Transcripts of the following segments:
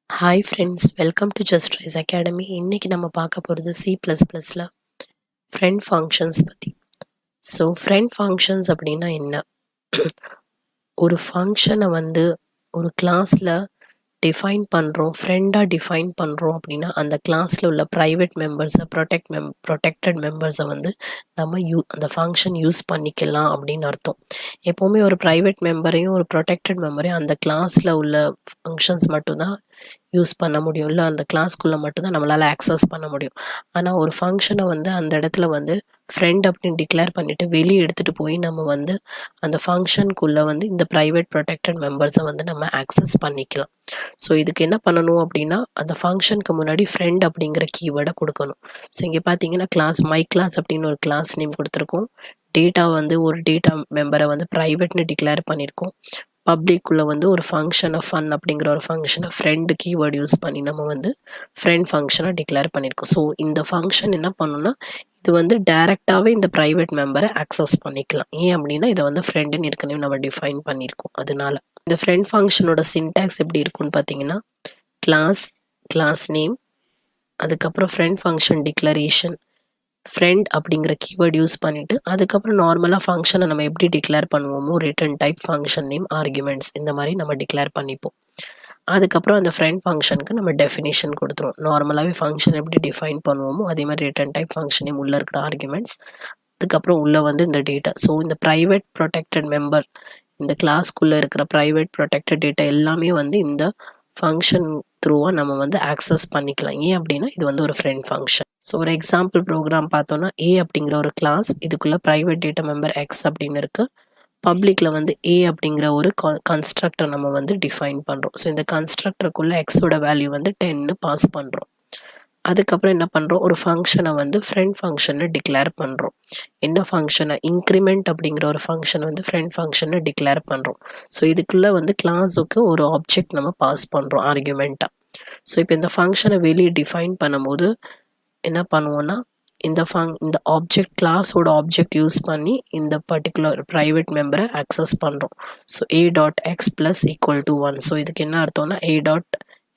Hi friends, welcome to just rice academy. இன்னைக்கு நம்ம பார்க்க போகிறது C++ல ஃப்ரெண்ட் ஃபங்க்ஷன்ஸ் பற்றி. ஸோ ஃப்ரெண்ட் ஃபங்க்ஷன்ஸ் அப்படின்னா என்ன? ஒரு ஃபங்க்ஷனை ஒரு கிளாஸில் டிஃபைன் பண்ணுறோம், ஃப்ரெண்டாக டிஃபைன் பண்ணுறோம் அப்படின்னா அந்த கிளாஸில் உள்ள ப்ரைவேட் மெம்பர்ஸை ப்ரொடெக்டட் மெம்பர்ஸை நம்ம அந்த ஃபங்க்ஷன் யூஸ் பண்ணிக்கலாம் அப்படின்னு அர்த்தம். எப்போவுமே ஒரு ப்ரைவேட் மெம்பரையும் ஒரு ப்ரொடெக்டட் மெம்பரையும் அந்த கிளாஸில் உள்ள ஃபங்க்ஷன்ஸ் மட்டும்தான் யூஸ் பண்ண முடியும், இல்லை அந்த கிளாஸ்க்குள்ளே மட்டும்தான் நம்மளால் ஆக்சஸ் பண்ண முடியும். ஆனால் ஒரு ஃபங்க்ஷனை அந்த இடத்துல ஃப்ரெண்ட் அப்படின்னு டிக்ளேர் பண்ணிவிட்டு வெளியே எடுத்துகிட்டு போய் நம்ம அந்த ஃபங்க்ஷனுக்குள்ளே இந்த ப்ரைவேட் ப்ரொடெக்டட் மெம்பர்ஸை நம்ம ஆக்சஸ் பண்ணிக்கலாம். ஸோ இதுக்கு என்ன பண்ணணும் அப்படின்னா, அந்த ஃபங்க்ஷனுக்கு முன்னாடி ஃப்ரெண்ட் அப்படிங்கிற கீவேர்டை கொடுக்கணும். ஸோ இங்கே பார்த்தீங்கன்னா மை கிளாஸ் அப்படின்னு ஒரு கிளாஸ் நேம் கொடுத்துருக்கோம். டேட்டா ஒரு டேட்டா மெம்பரை ப்ரைவேட்னு டிக்ளேர் பண்ணியிருக்கோம். பப்ளிக்குள்ளே ஒரு ஃபங்க்ஷனை ஃபன் அப்படிங்கிற ஒரு ஃபங்க்ஷனை ஃப்ரெண்டு கீவேர்டு யூஸ் பண்ணி நம்ம ஃப்ரெண்ட் ஃபங்க்ஷனை டிக்ளேர் பண்ணியிருக்கோம். ஸோ இந்த ஃபங்க்ஷன் என்ன பண்ணுன்னா, இது டைரெக்டாகவே இந்த ப்ரைவேட் மெம்பரை ஆக்சஸ் பண்ணிக்கலாம். ஏன் அப்படின்னா இதை ஃப்ரெண்டுன்னு ஏற்கனவே நம்ம டிஃபைன் பண்ணியிருக்கோம். அதனால இந்த ஃப்ரெண்ட் ஃபங்க்ஷனோட சின்டாக்ஸ் எப்படி இருக்குன்னு பார்த்தீங்கன்னா, கிளாஸ் நேம், அதுக்கப்புறம் ஃப்ரெண்ட் ஃபங்க்ஷன் டிக்ளரேஷன், ஃப்ரெண்ட் அப்படிங்கிற கீவேர்டு யூஸ் பண்ணிவிட்டு அதுக்கப்புறம் நார்மலாக ஃபங்க்ஷனை நம்ம எப்படி டிக்ளேர் பண்ணுவோமோ return type, function name, arguments இந்த மாதிரி நம்ம டிக்ளேர் பண்ணிப்போம். அதுக்கப்புறம் அந்த ஃப்ரெண்ட் ஃபங்க்ஷனுக்கு நம்ம டெஃபினேஷன் கொடுத்துருவோம். நார்மலாகவே ஃபங்க்ஷன் எப்படி டிஃபைன் பண்ணுவோமோ அதே மாதிரி ரிட்டர்ன் டைப், ஃபங்க்ஷன் நேம், உள்ளே இருக்கிற ஆர்குமெண்ட்ஸ், அதுக்கப்புறம் உள்ளே இந்த டேட்டா. ஸோ இந்த ப்ரைவேட் ப்ரொடெக்டட் மெம்பர், இந்த கிளாஸ்க்குள்ளே இருக்கிற ப்ரைவேட் ப்ரொடெக்டட் டேட்டா எல்லாமே இந்த ஃபங்க்ஷன் த்ரூவாக நம்ம ஆக்சஸ் பண்ணிக்கலாம். ஏன் அப்படின்னா இது ஒரு ஃப்ரெண்ட் ஃபங்க்ஷன். ஸோ ஒரு எக்ஸாம்பிள் ப்ரோக்ராம் பார்த்தோன்னா, ஏ அப்படிங்கிற ஒரு கிளாஸ், இதுக்குள்ளே ப்ரைவேட் டேட்டா மெம்பர் எக்ஸ் அப்படின்னு இருக்குது. பப்ளிக்கில் ஏ அப்படிங்கிற ஒரு கன்ஸ்ட்ரக்டர் நம்ம டிஃபைன் பண்ணுறோம். ஸோ இந்த கன்ஸ்ட்ரக்டருக்குள்ளே எக்ஸோட வேல்யூ 10ன்னு பாஸ் பண்ணுறோம். அதுக்கப்புறம் என்ன பண்ணுறோம், ஒரு ஃபங்க்ஷனை ஃப்ரெண்ட் ஃபங்க்ஷனை டிக்ளேர் பண்ணுறோம். என்ன ஃபங்க்ஷனை, இன்க்ரிமெண்ட் அப்படிங்கிற ஒரு ஃபங்க்ஷன் ஃப்ரெண்ட் ஃபங்க்ஷனை டிக்ளேர் பண்ணுறோம். ஸோ இதுக்குள்ளே கிளாஸுக்கு ஒரு ஆப்ஜெக்ட் நம்ம பாஸ் பண்ணுறோம் ஆர்குமெண்ட்டாக. ஸோ இப்போ இந்த ஃபங்க்ஷனை வெளியே டிஃபைன் பண்ணும்போது என்ன பண்ணுவோன்னா, இந்த ஆப்ஜெக்ட், கிளாஸோட ஆப்ஜெக்ட் யூஸ் பண்ணி இந்த பர்டிகுலர் ப்ரைவேட் மெம்பரை ஆக்சஸ் பண்ணுறோம். So a.x plus equal to 1. So இதுக்கு என்ன அர்த்தம்னா,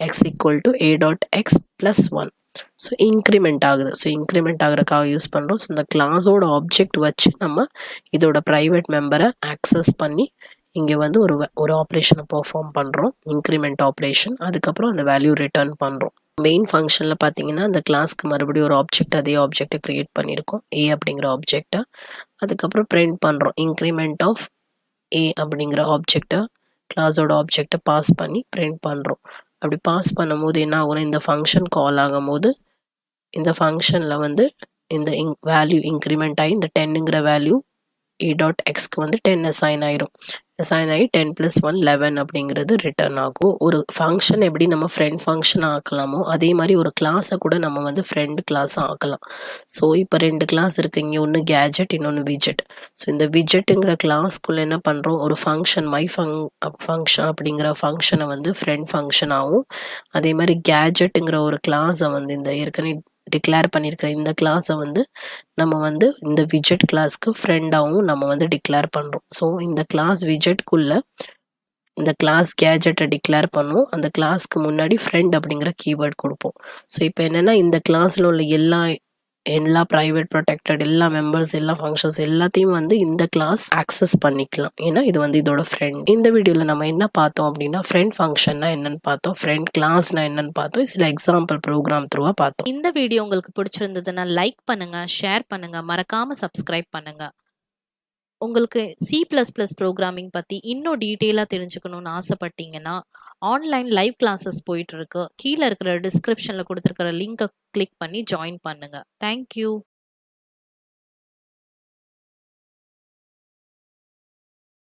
a.x equal to a.x plus 1. So increment ஆகுது. ஸோ இன்க்ரிமெண்ட் ஆகிறதுக்காக யூஸ் பண்ணுறோம். ஸோ இந்த கிளாஸோட ஆப்ஜெக்ட் வச்சு நம்ம இதோட ப்ரைவேட் மெம்பரை ஆக்சஸ் பண்ணி இங்கே ஒரு ஆப்ரேஷனை பெர்ஃபார்ம் பண்ணுறோம், இன்க்ரிமெண்ட் ஆப்ரேஷன். அதுக்கப்புறம் அந்த வேல்யூ ரிட்டர்ன் பண்ணுறோம். மெயின் ஃபங்க்ஷனில் பார்த்தீங்கன்னா அந்த கிளாஸ்க்கு மறுபடியும் ஒரு ஆப்ஜெக்ட், அதே ஆப்ஜெக்டை க்ரியேட் பண்ணியிருக்கோம், ஏ அப்படிங்கிற ஆப்ஜெக்டை. அதுக்கப்புறம் பிரிண்ட் பண்ணுறோம், இன்க்ரிமெண்ட் ஆஃப் ஏ அப்படிங்கிற ஆப்ஜெக்டை கிளாஸோட ஆப்ஜெக்டை பாஸ் பண்ணி பிரிண்ட் பண்ணுறோம். அப்படி பாஸ் பண்ணும்போது என்ன ஆகும்னா, இந்த ஃபங்க்ஷன் கால் ஆகும்போது இந்த ஃபங்க்ஷனில் இந்த வேல்யூ இன்க்ரிமெண்ட் ஆகி இந்த 10ங்கிற வேல்யூ a.xக்கு 10 அசைன் ஆயிரும். அசைன் ஆகி 10 + 1 11 அப்படிங்கிறது ரிட்டர்ன் ஆகும். ஒரு ஃபங்க்ஷன் எப்படி நம்ம ஃப்ரெண்ட் ஃபங்க்ஷன் ஆக்கலாமோ அதே மாதிரி ஒரு கிளாஸை கூட நம்ம ஃப்ரெண்ட் கிளாஸாக ஆக்கலாம். ஸோ இப்போ 2 கிளாஸ் இருக்குது, இங்கே ஒன்று கேஜெட், இன்னொன்று விஜெட். ஸோ இந்த விஜெட்டுங்கிற கிளாஸ்க்குள்ளே என்ன பண்ணுறோம், ஒரு ஃபங்க்ஷன் ஃபங்க்ஷன் அப்படிங்கிற ஃபங்க்ஷனை ஃப்ரெண்ட் ஃபங்க்ஷனாகவும், அதே மாதிரி கேஜெட்டுங்கிற ஒரு கிளாஸை இந்த ஏற்கனவே டிக்ளேர் பண்ணியிருக்கிற இந்த கிளாஸை நம்ம இந்த விஜெட் கிளாஸ்க்கு ஃப்ரெண்டாகவும் நம்ம டிக்ளேர் பண்ணுறோம். ஸோ இந்த கிளாஸ் விஜெட்குள்ளே இந்த கிளாஸ் கேஜெட்டை டிக்ளேர் பண்ணுவோம். அந்த கிளாஸ்க்கு முன்னாடி ஃப்ரெண்ட் அப்படிங்கிற கீவேர்ட் கொடுப்போம். ஸோ இப்போ என்னென்னா, இந்த கிளாஸில் உள்ள எல்லா ப்ரைவேட் ப்ரொடெக்டட் எல்லா மெம்பர்ஸ், எல்லா ஃபங்க்ஷன்ஸ் எல்லாத்தையும் இந்த கிளாஸ் ஆக்சஸ் பண்ணிக்கலாம். ஏன்னா இது இதோட ஃப்ரெண்ட். இந்த வீடியோவில் நம்ம என்ன பார்த்தோம் அப்படின்னா, ஃப்ரெண்ட் ஃபங்க்ஷன்னா என்னன்னு பார்த்தோம், ஃப்ரெண்ட் கிளாஸ்னா என்னன்னு பார்த்தோம், சில எக்ஸாம்பிள் ப்ரோக்ராம் த்ரூவாக பார்த்தோம். இந்த வீடியோ உங்களுக்கு பிடிச்சிருந்ததுன்னா லைக் பண்ணுங்க, ஷேர் பண்ணுங்க, மறக்காம சப்ஸ்கிரைப் பண்ணுங்க. உங்களுக்கு C++ ப்ரோக்ராமிங் பற்றி இன்னும் டீட்டெயிலாக தெரிஞ்சுக்கணும்னு ஆசைப்பட்டீங்கன்னா, ஆன்லைன் லைவ் கிளாஸஸ் போயிட்டு இருக்கு. கீழே இருக்கிற டிஸ்கிரிப்ஷனில் கொடுத்துருக்கிற லிங்கை கிளிக் பண்ணி ஜாயின் பண்ணுங்க. தேங்க்யூ.